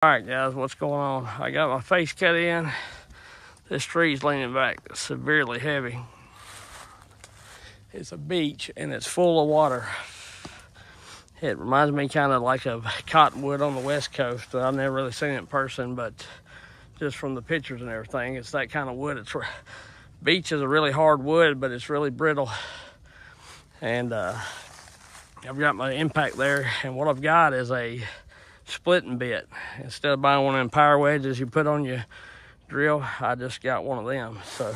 Alright guys, what's going on? I got my face cut in. This tree's leaning back severely heavy. It's a beech and it's full of water. It reminds me kind of like of cottonwood on the west coast. I've never really seen it in person, but just from the pictures and everything, it's that kind of wood. Beech is a really hard wood, but it's really brittle. And I've got my impact there, and what I've got is a splitting bit. Instead of buying one of them power wedges you put on your drill, I just got one of them. So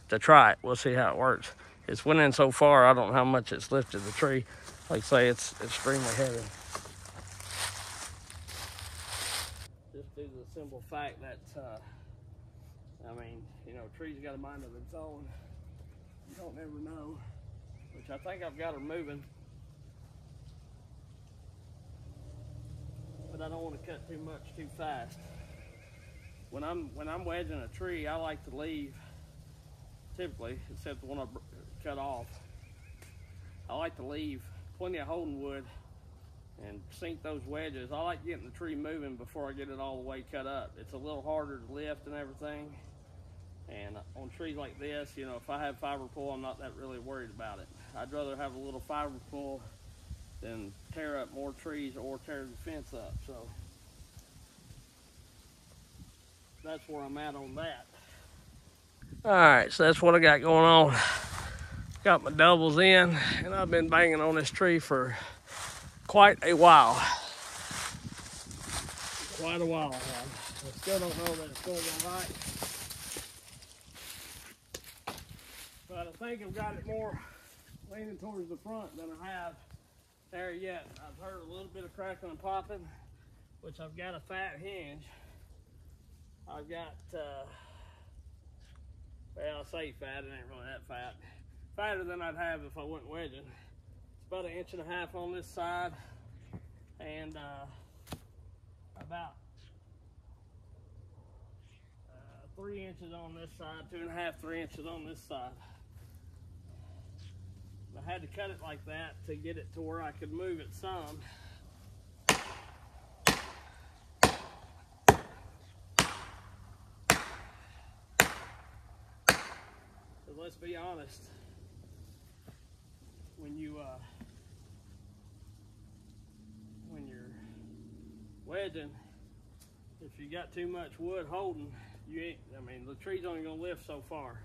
to try it, we'll see how it works. It's went in so far, I don't know how much it's lifted the tree. Like I say, it's extremely heavy. Just due to the simple fact that, I mean, you know, trees got a mind of its own. You don't never know, which I think I've got her moving. But I don't want to cut too much too fast. When I'm wedging a tree, I like to leave, typically, except the one I cut off, I like to leave plenty of holding wood and sink those wedges. I like getting the tree moving before I get it all the way cut up. It's a little harder to lift and everything. And on trees like this, you know, if I have fiber pull, I'm not that really worried about it. I'd rather have a little fiber pull than tear up more trees or tear the fence up. So that's where I'm at on that. All right, so that's what I got going on. Got my doubles in, and I've been banging on this tree for quite a while. Quite a while now. I still don't know that it's going all right. But I think I've got it more leaning towards the front than I have there yet. I've heard a little bit of crackling and popping, which I've got a fat hinge. I've got, well, I say fat, it ain't really that fat. Fatter than I'd have if I went wedging. It's about 1.5 inches on this side, and about 3 inches on this side, 2.5, 3 inches on this side. I had to cut it like that to get it to where I could move it some. So let's be honest, when you're wedging, if you got too much wood holding, you ain't, I mean, the tree's only gonna lift so far.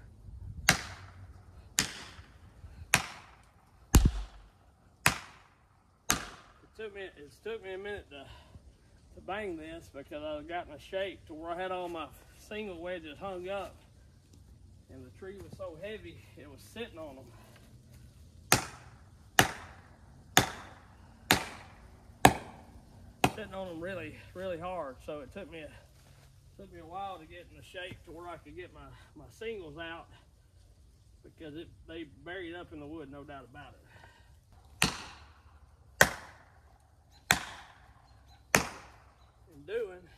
It took me a minute to bang this because I got in a shape to where I had all my single wedges hung up, and the tree was so heavy it was sitting on them. Sitting on them really, really hard. So it took me a while to get in the shape to where I could get my singles out, because they buried up in the wood, no doubt about it. Doing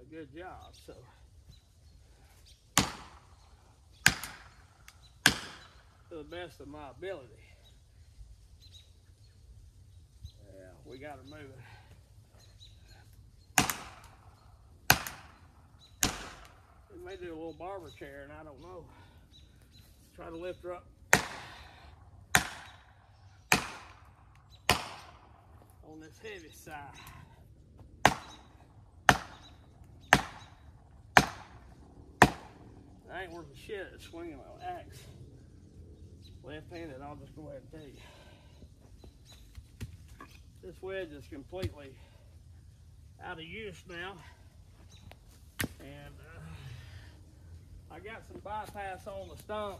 a good job, so to the best of my ability. Yeah, we got her moving. We may do a little barber chair, and I don't know. Try to lift her up on this heavy side. I ain't worth a shit at swinging my axe left-handed, I'll just go ahead and tell you. This wedge is completely out of use now, and I got some bypass on the stump.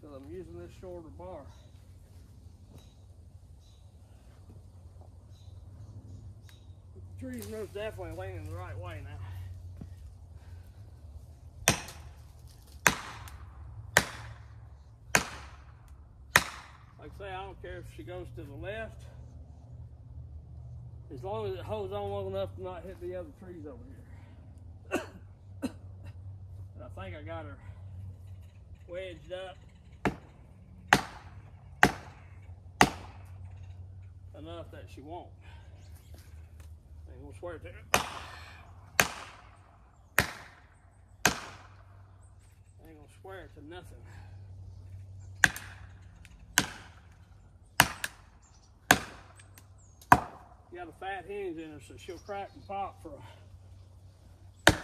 Because I'm using this shorter bar. The tree's most definitely leaning the right way now. Like I say, I don't care if she goes to the left, as long as it holds on long enough to not hit the other trees over here. I think I got her wedged up enough that she won't. I ain't gonna swear to it. I ain't gonna swear to nothing. You got a fat hinge in her, so she'll crack and pop for a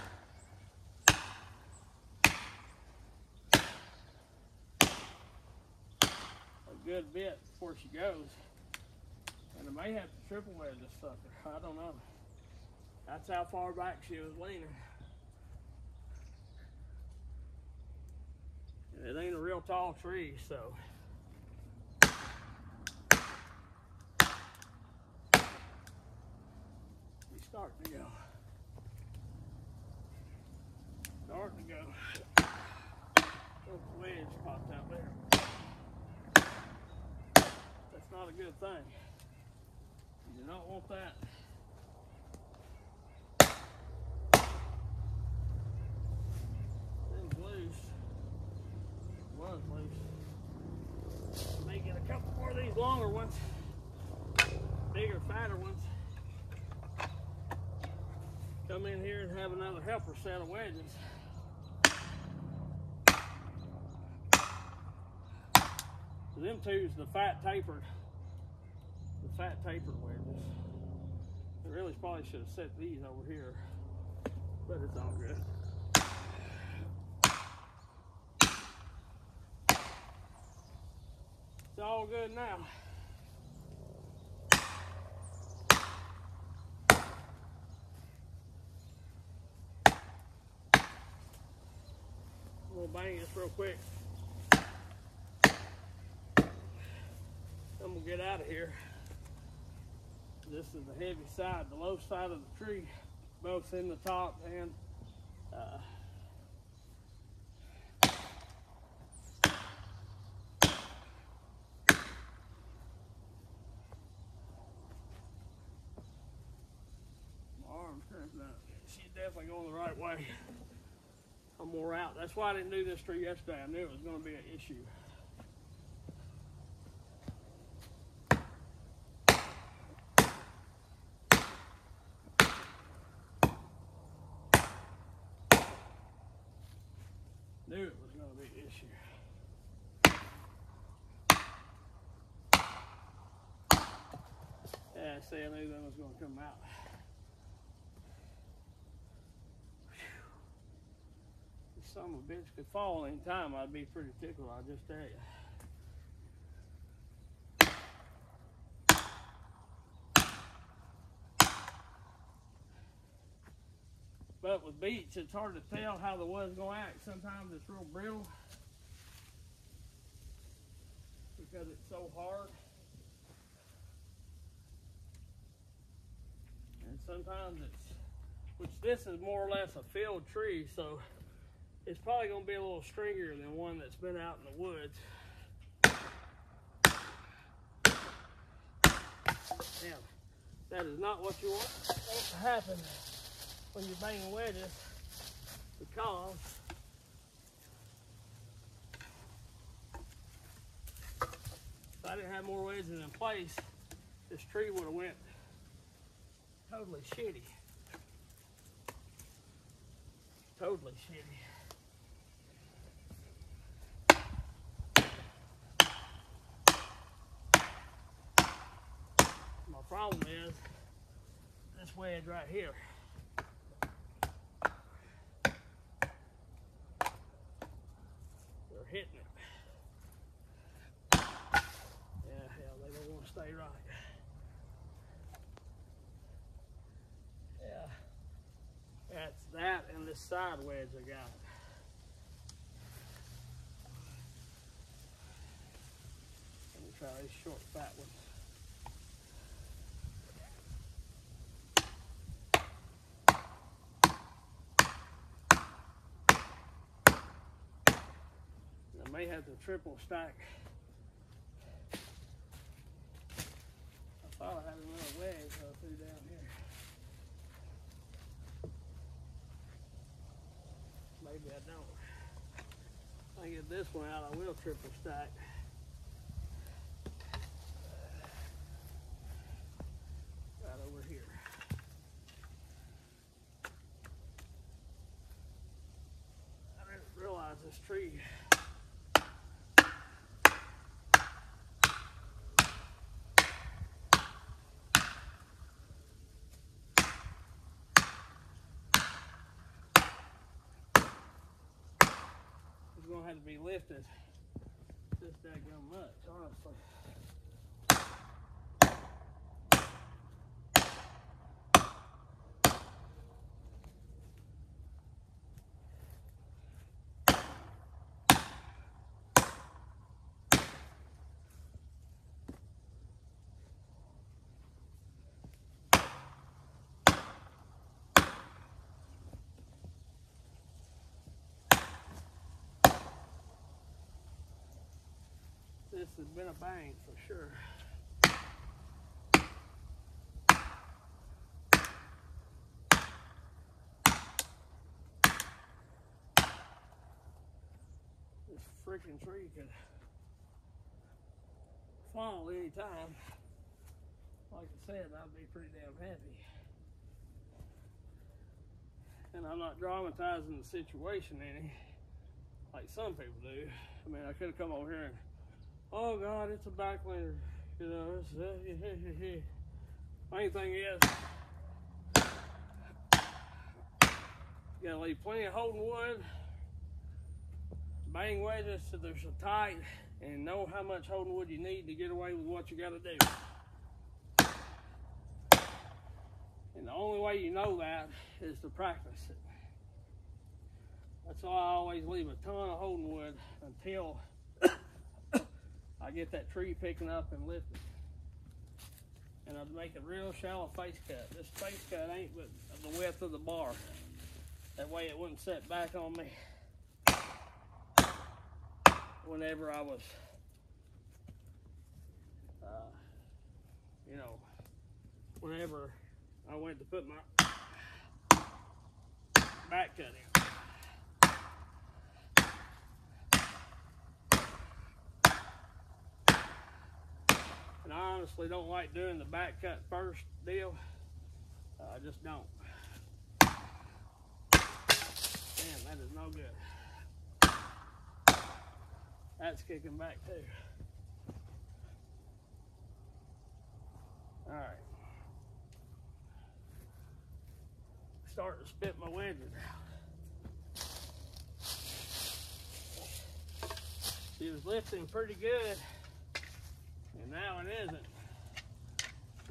good bit before she goes. And I may have to triple wedge this sucker. I don't know. That's how far back she was leaning. And it ain't a real tall tree, so. She's starting to go. Starting to go. Little wedge popped out there. That's not a good thing. You do not want that. It was loose. It was loose. May get a couple more of these longer ones. Bigger, fatter ones. Come in here and have another helper set of wedges. So them two's the fat tapered wedges. I really probably should have set these over here, but it's all good. It's all good now. I'm gonna bang this real quick. I'm gonna get out of here. This is the heavy side, the low side of the tree, both in the top and my arm turns out. She's definitely going the right way. I'm more out. That's why I didn't do this tree yesterday. I knew it was going to be an issue. Knew it was going to be an issue. Yeah, see, I knew that was going to come out. If some of a bitch could fall any time, I'd be pretty tickled, I'll just tell you. But with beech, it's hard to tell how the wood's going to act. Sometimes it's real brittle because it's so hard. And sometimes it's, which this is more or less a filled tree, so it's probably going to be a little stringier than one that's been out in the woods. Now, that is not what you want to happen when you're banging wedges, because if I didn't have more wedges in place, this tree would have went totally shitty. Totally shitty. My problem is this wedge right here. They're hitting it. Yeah, hell, they don't want to stay right. Yeah. That's that and this side wedge I got. Let me try these short fat ones. I may have to triple stack. I thought I had another wedge I threw down here. Maybe I don't. If I get this one out, I will triple stack. this tree. It's gonna have to be lifted just that much, honestly. This has been a bang for sure. This freaking tree could fall any time. Like I said, I'd be pretty damn happy. And I'm not dramatizing the situation any, like some people do. I mean, I could have come over here and, oh God, it's a backlander. You know, it's, main thing is, you gotta leave plenty of holding wood, bang wedges so they're so tight, and know how much holding wood you need to get away with what you gotta do. And the only way you know that is to practice it. That's why I always leave a ton of holding wood until I get that tree picking up and lifting. And I'd make a real shallow face cut. This face cut ain't but the width of the bar. That way it wouldn't set back on me whenever I was, you know, whenever I went to put my back cut in. And I honestly don't like doing the back cut first deal. I just don't. Damn, that is no good. That's kicking back too. All right. Starting to spit my wedges out. She was lifting pretty good, and now it isn't.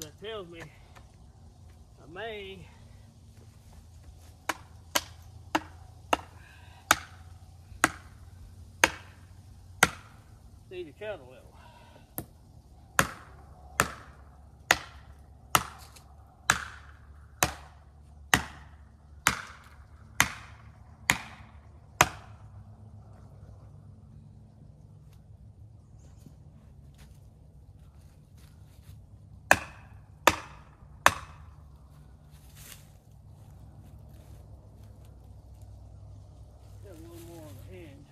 That tells me I may need to cut a little. Got a little more on the hinge.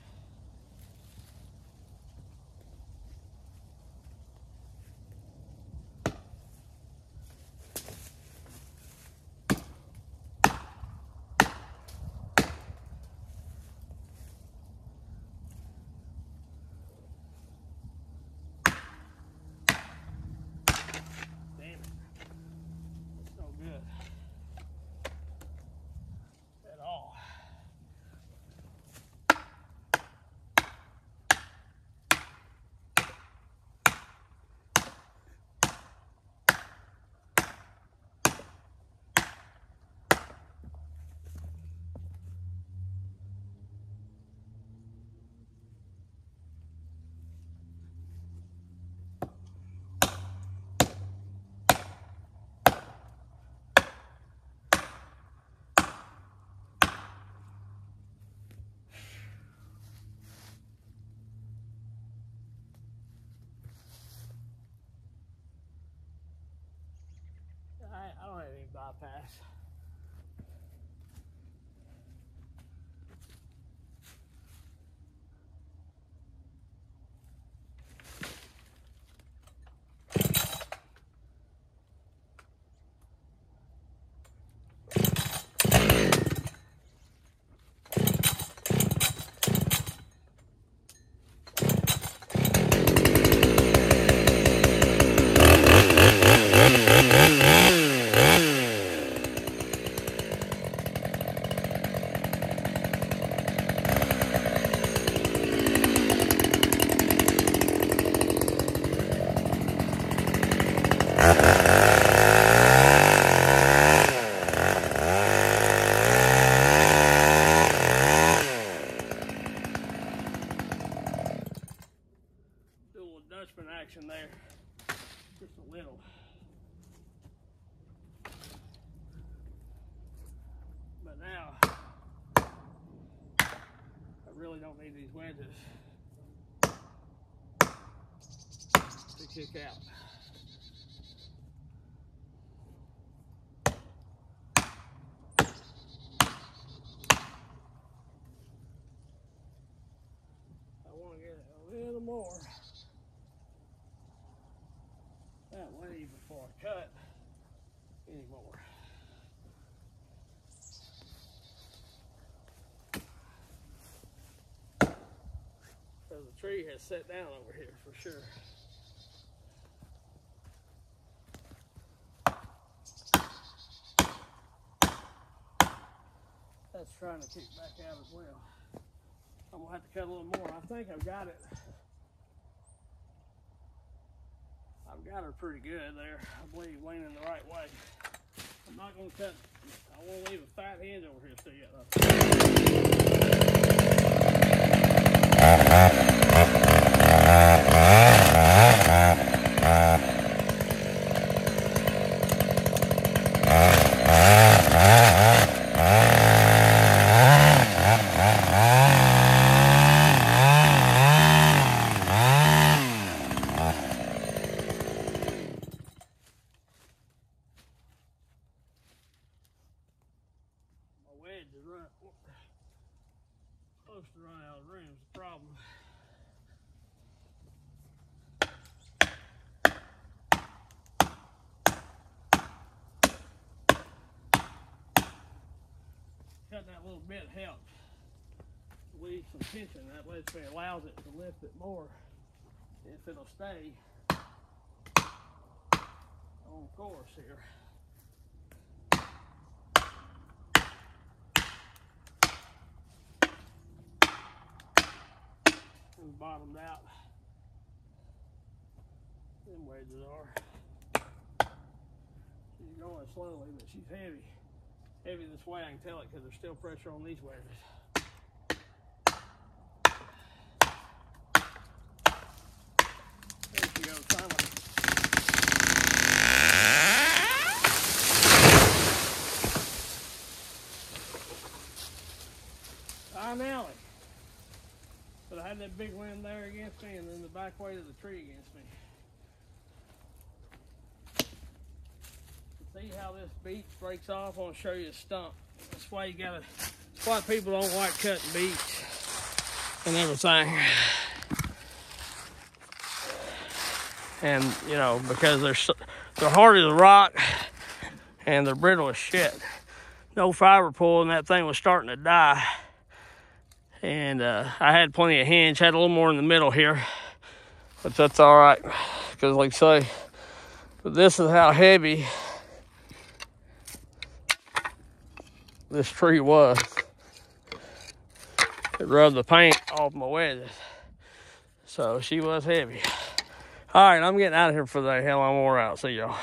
I don't have any bypass. Dutchman action there, just a little. But now, I really don't need these wedges to kick out. I want to get a little more that way before I cut anymore. Because the tree has set down over here for sure. That's trying to kick back out as well. I'm gonna have to cut a little more. I think I've got it. I've got her pretty good there. I believe leaning the right way. I'm not gonna cut. I want to leave a fat hinge over here still yet though. Close to run out of room is the problem. Cutting that little bit helps leave some tension. That lets me allows it to lift it more if it'll stay on course here. And bottomed out. Them wedges are. She's going slowly, but she's heavy. Heavy this way, I can tell it because there's still pressure on these wedges. There she goes, finally. Finally. But I had that big wind there against me and then the back weight of the tree against me. See how this beech breaks off? I want to show you a stump. That's why you gotta, that's why people don't like cutting beech and everything. And you know, because they're hard as a rock and they're brittle as shit. No fiber pull and that thing was starting to die. And I had plenty of hinge, had a little more in the middle here, but that's all right. Because like I say, but this is how heavy this tree was. It rubbed the paint off my wedges. So she was heavy. All right, I'm getting out of here for the day. Hell, I'm wore out. See y'all.